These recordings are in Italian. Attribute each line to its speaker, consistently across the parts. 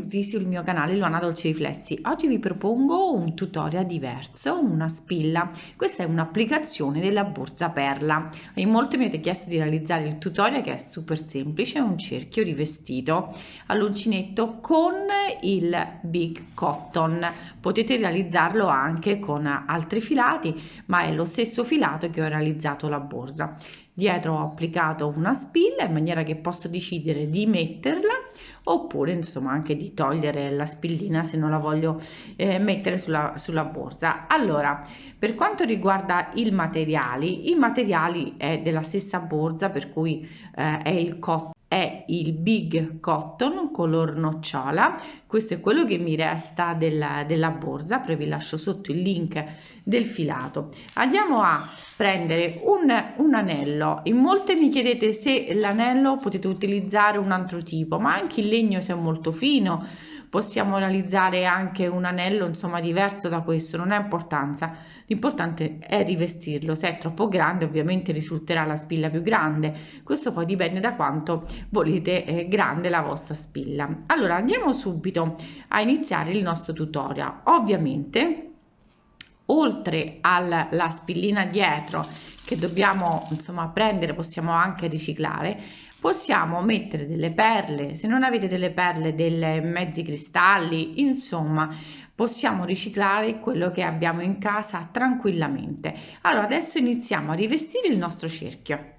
Speaker 1: benvenuti sul mio canale Luana Dolci Riflessi. Oggi vi propongo un tutorial diverso, una spilla. Questa è un'applicazione della borsa perla. In molti mi avete chiesto di realizzare il tutorial che è super semplice, è un cerchio rivestito all'uncinetto con il Big Cotton. Potete realizzarlo anche con altri filati, ma è lo stesso filato che ho realizzato la borsa. Dietro ho applicato una spilla in maniera che posso decidere di metterla oppure insomma anche di togliere la spillina se non la voglio mettere sulla borsa. Allora, per quanto riguarda i materiali è della stessa borsa, per cui è il Big Cotton color nocciola. Questo è quello che mi resta della borsa, poi vi lascio sotto il link del filato. Andiamo a prendere un anello. In molte mi chiedete se l'anello potete utilizzare un altro tipo, ma anche il legno se è molto fino possiamo realizzare anche un anello insomma diverso da questo, non ha importanza, l'importante è rivestirlo. Se è troppo grande ovviamente risulterà la spilla più grande, questo poi dipende da quanto volete grande la vostra spilla. Allora andiamo subito a iniziare il nostro tutorial. Ovviamente oltre alla spillina dietro che dobbiamo insomma prendere, possiamo anche riciclare, possiamo mettere delle perle, se non avete delle perle, dei mezzi cristalli, insomma possiamo riciclare quello che abbiamo in casa tranquillamente. Allora adesso iniziamo a rivestire il nostro cerchio.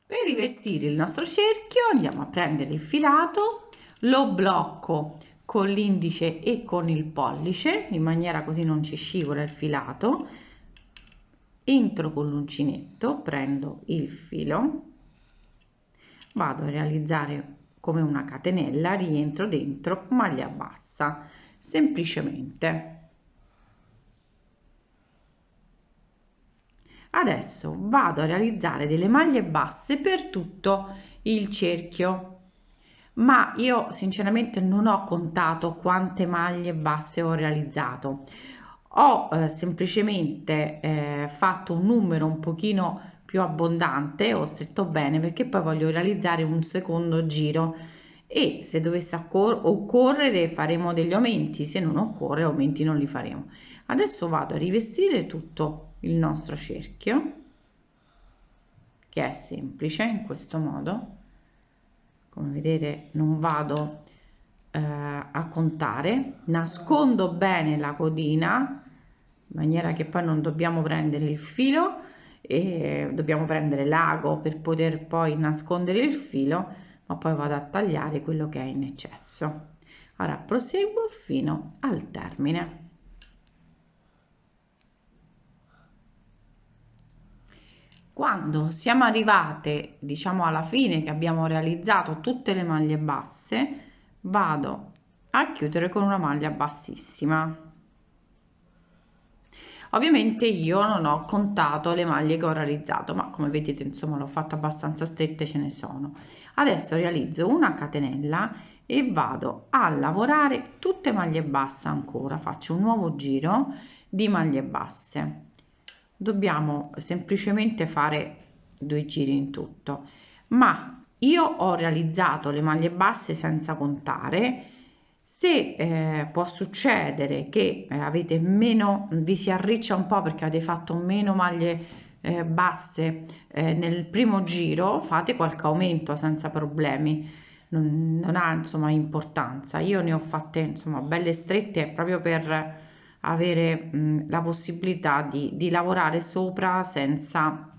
Speaker 1: Per rivestire il nostro cerchio andiamo a prendere il filato, lo blocco con l'indice e con il pollice in maniera così non ci scivola il filato, entro con l'uncinetto, prendo il filo, vado a realizzare come una catenella, rientro dentro, maglia bassa, semplicemente. Adesso vado a realizzare delle maglie basse per tutto il cerchio, ma io sinceramente non ho contato quante maglie basse ho realizzato. Ho semplicemente fatto un numero un pochino più abbondante, ho stretto bene perché poi voglio realizzare un secondo giro e se dovesse occorrere faremo degli aumenti, se non occorre aumenti non li faremo. Adesso vado a rivestire tutto il nostro cerchio, che è semplice in questo modo. Come vedete non vado a contare, nascondo bene la codina in maniera che poi non dobbiamo prendere il filo e dobbiamo prendere l'ago per poter poi nascondere il filo, ma poi vado a tagliare quello che è in eccesso. Ora proseguo fino al termine. Quando siamo arrivate diciamo alla fine che abbiamo realizzato tutte le maglie basse, vado a chiudere con una maglia bassissima. Ovviamente io non ho contato le maglie che ho realizzato, ma come vedete insomma l'ho fatta abbastanza strette, ce ne sono. Adesso realizzo una catenella e vado a lavorare tutte maglie basse ancora, faccio un nuovo giro di maglie basse. Dobbiamo semplicemente fare 2 giri in tutto, ma io ho realizzato le maglie basse senza contare. Se può succedere che avete meno, vi si arriccia un po' perché avete fatto meno maglie basse nel primo giro, fate qualche aumento senza problemi, non ha insomma importanza. Io ne ho fatte insomma belle strette proprio per avere la possibilità di lavorare sopra senza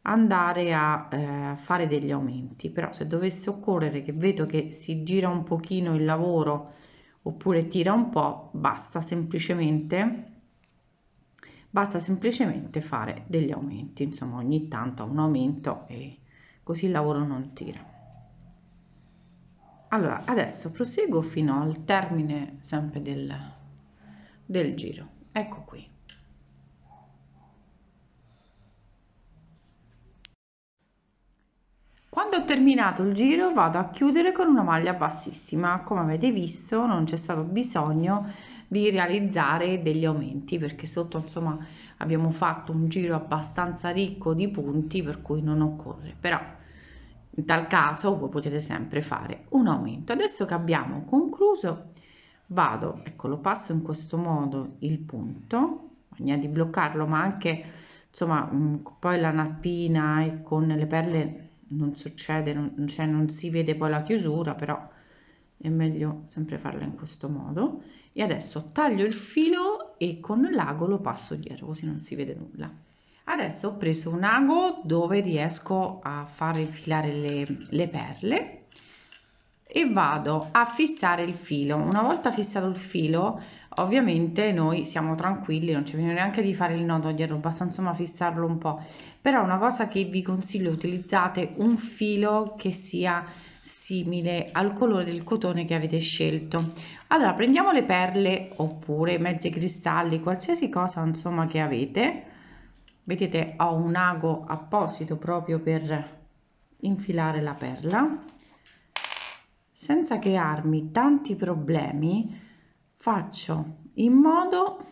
Speaker 1: andare a fare degli aumenti. Però se dovesse occorrere che vedo che si gira un pochino il lavoro oppure tira un po', basta semplicemente fare degli aumenti, insomma ogni tanto un aumento e così il lavoro non tira. Allora adesso proseguo fino al termine sempre del giro. Ecco qui. Quando ho terminato il giro vado a chiudere con una maglia bassissima. Come avete visto non c'è stato bisogno di realizzare degli aumenti perché sotto insomma abbiamo fatto un giro abbastanza ricco di punti per cui non occorre, però in tal caso voi potete sempre fare un aumento. Adesso che abbiamo concluso, vado, ecco, lo passo in questo modo il punto, bisogna di bloccarlo, ma anche insomma poi la nappina e con le perle non succede, non si vede poi la chiusura, però è meglio sempre farla in questo modo. E adesso taglio il filo e con l'ago lo passo dietro, così non si vede nulla. Adesso ho preso un ago dove riesco a far infilare le perle e vado a fissare il filo. Una volta fissato il filo, ovviamente noi siamo tranquilli, non ci viene neanche di fare il nodo dietro, basta insomma fissarlo un po'. Però una cosa che vi consiglio, utilizzate un filo che sia simile al colore del cotone che avete scelto. Allora prendiamo le perle oppure mezzi cristalli, qualsiasi cosa insomma che avete. Vedete, ho un ago apposito proprio per infilare la perla. Senza crearmi tanti problemi, faccio in modo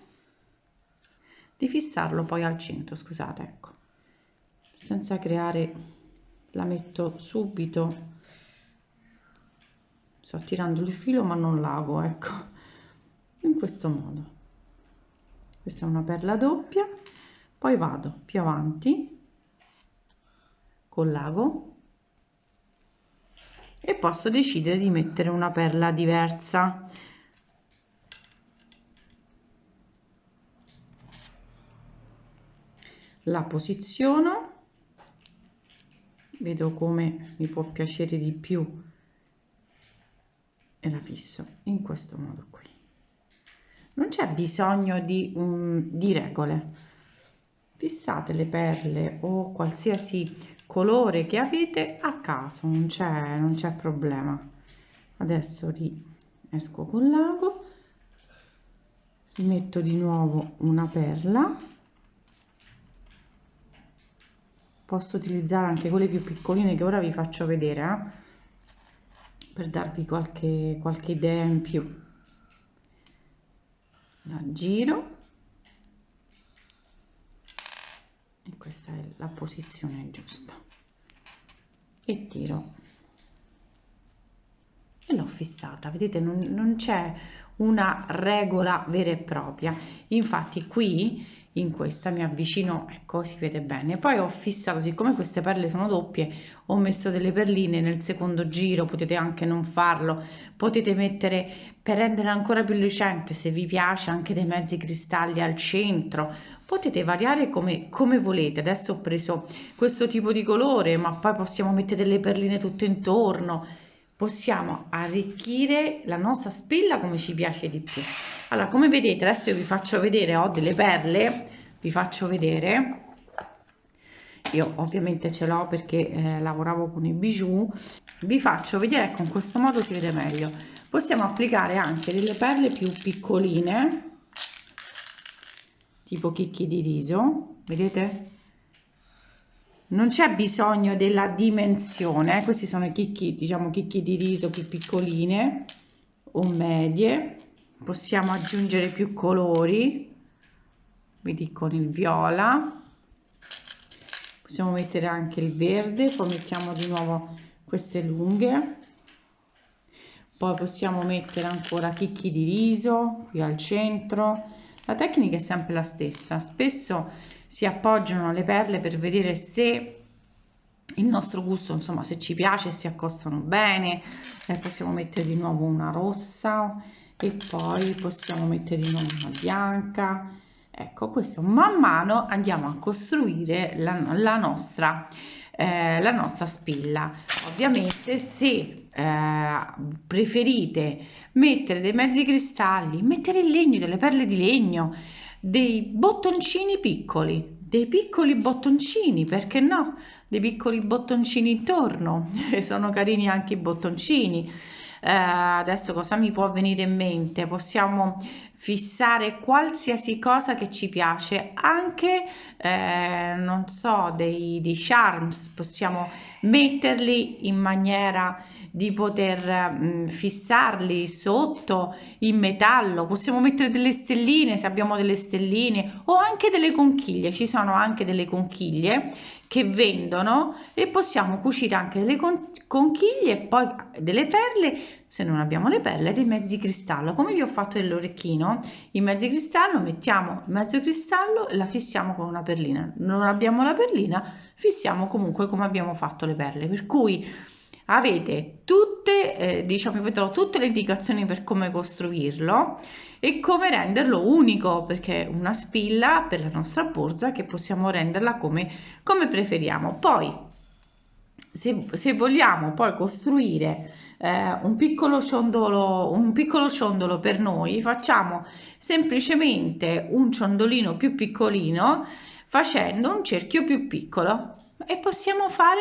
Speaker 1: di fissarlo poi al centro, scusate, ecco, senza creare, la metto subito, sto tirando il filo ma non l'ago, ecco, in questo modo. Questa è una perla doppia, poi vado più avanti con l'ago e posso decidere di mettere una perla diversa. La posiziono, vedo come mi può piacere di più e la fisso in questo modo qui. Non c'è bisogno di regole, fissate le perle o qualsiasi colore che avete a caso, non c'è problema. Adesso esco con l'ago, metto di nuovo una perla, posso utilizzare anche quelle più piccoline che ora vi faccio vedere, per darvi qualche idea in più. La giro e questa è la posizione giusta e tiro e l'ho fissata. Vedete, non c'è una regola vera e propria, infatti qui in questa mi avvicino, ecco, si vede bene. Poi ho fissato, siccome queste perle sono doppie, ho messo delle perline nel secondo giro, potete anche non farlo, potete mettere, per rendere ancora più lucente, se vi piace, anche dei mezzi cristalli al centro, potete variare come volete. Adesso ho preso questo tipo di colore, ma poi possiamo mettere delle perline tutto intorno, possiamo arricchire la nostra spilla come ci piace di più. Allora, come vedete, adesso io vi faccio vedere, ho delle perle, vi faccio vedere, io ovviamente ce l'ho perché lavoravo con i bijou, vi faccio vedere, ecco, in questo modo si vede meglio. Possiamo applicare anche delle perle più piccoline, tipo chicchi di riso, vedete? Non c'è bisogno della dimensione, questi sono i chicchi, diciamo chicchi di riso più piccoline o medie. Possiamo aggiungere più colori, vedi, con il viola, possiamo mettere anche il verde, poi mettiamo di nuovo queste lunghe, poi possiamo mettere ancora chicchi di riso qui al centro. La tecnica è sempre la stessa, spesso si appoggiano le perle per vedere se il nostro gusto, insomma, se ci piace, si accostano bene. Possiamo mettere di nuovo una rossa e poi possiamo mettere di nuovo una bianca. Ecco, questo man mano andiamo a costruire la nostra spilla. Ovviamente se preferite mettere dei mezzi cristalli, mettere il legno, delle perle di legno, dei bottoncini piccoli, dei piccoli bottoncini, perché no? Dei piccoli bottoncini intorno, sono carini anche i bottoncini. Adesso cosa mi può venire in mente? Possiamo fissare qualsiasi cosa che ci piace, anche non so, dei charms, possiamo metterli in maniera di poter fissarli sotto in metallo, possiamo mettere delle stelline se abbiamo delle stelline o anche delle conchiglie. Ci sono anche delle conchiglie che vendono, e possiamo cucire anche delle conchiglie e poi delle perle, se non abbiamo le perle, dei mezzi cristallo, come vi ho fatto nell'orecchino. In mezzi cristallo mettiamo mezzo cristallo e la fissiamo con una perlina. Non abbiamo la perlina, fissiamo comunque come abbiamo fatto le perle, per cui avete tutte, diciamo, vedrò tutte le indicazioni per come costruirlo e come renderlo unico, perché è una spilla per la nostra borsa che possiamo renderla come preferiamo. Poi se vogliamo poi costruire un piccolo ciondolo per noi, facciamo semplicemente un ciondolino più piccolino facendo un cerchio più piccolo e possiamo fare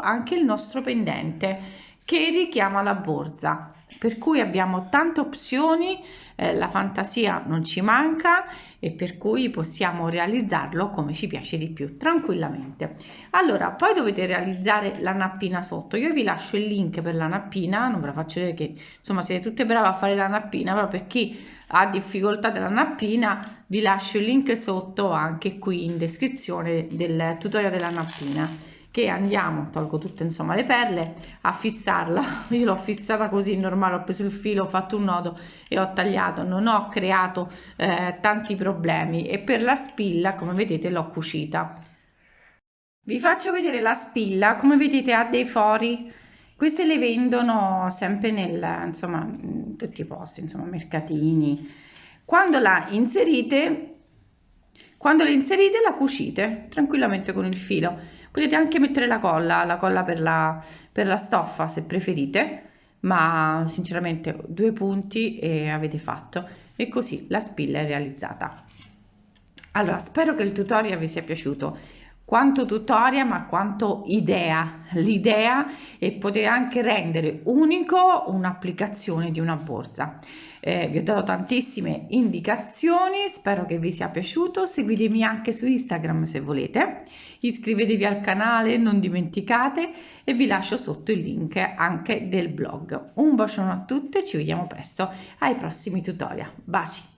Speaker 1: anche il nostro pendente che richiama la borsa, per cui abbiamo tante opzioni, la fantasia non ci manca e per cui possiamo realizzarlo come ci piace di più tranquillamente. Allora, poi dovete realizzare la nappina sotto. Io vi lascio il link per la nappina, non ve la faccio vedere che insomma siete tutte brave a fare la nappina, però per chi ha difficoltà della nappina vi lascio il link sotto anche qui in descrizione del tutorial della nappina, che andiamo, tolgo tutte insomma le perle, a fissarla. Io l'ho fissata così normale, ho preso il filo, ho fatto un nodo e ho tagliato, non ho creato tanti problemi, e per la spilla come vedete l'ho cucita. Vi faccio vedere la spilla, come vedete ha dei fori, queste le vendono sempre insomma, in tutti i posti, insomma, mercatini. Quando la inserite la cucite tranquillamente con il filo. Potete anche mettere la colla per la stoffa se preferite, ma sinceramente 2 punti e avete fatto, e così la spilla è realizzata. Allora, spero che il tutorial vi sia piaciuto. Quanto tutorial, ma quanto idea, l'idea è poter anche rendere unico un'applicazione di una borsa. Vi ho dato tantissime indicazioni, spero che vi sia piaciuto. Seguitemi anche su Instagram se volete, iscrivetevi al canale, non dimenticate, e vi lascio sotto il link anche del blog. Un bacione a tutte, ci vediamo presto ai prossimi tutorial. Baci!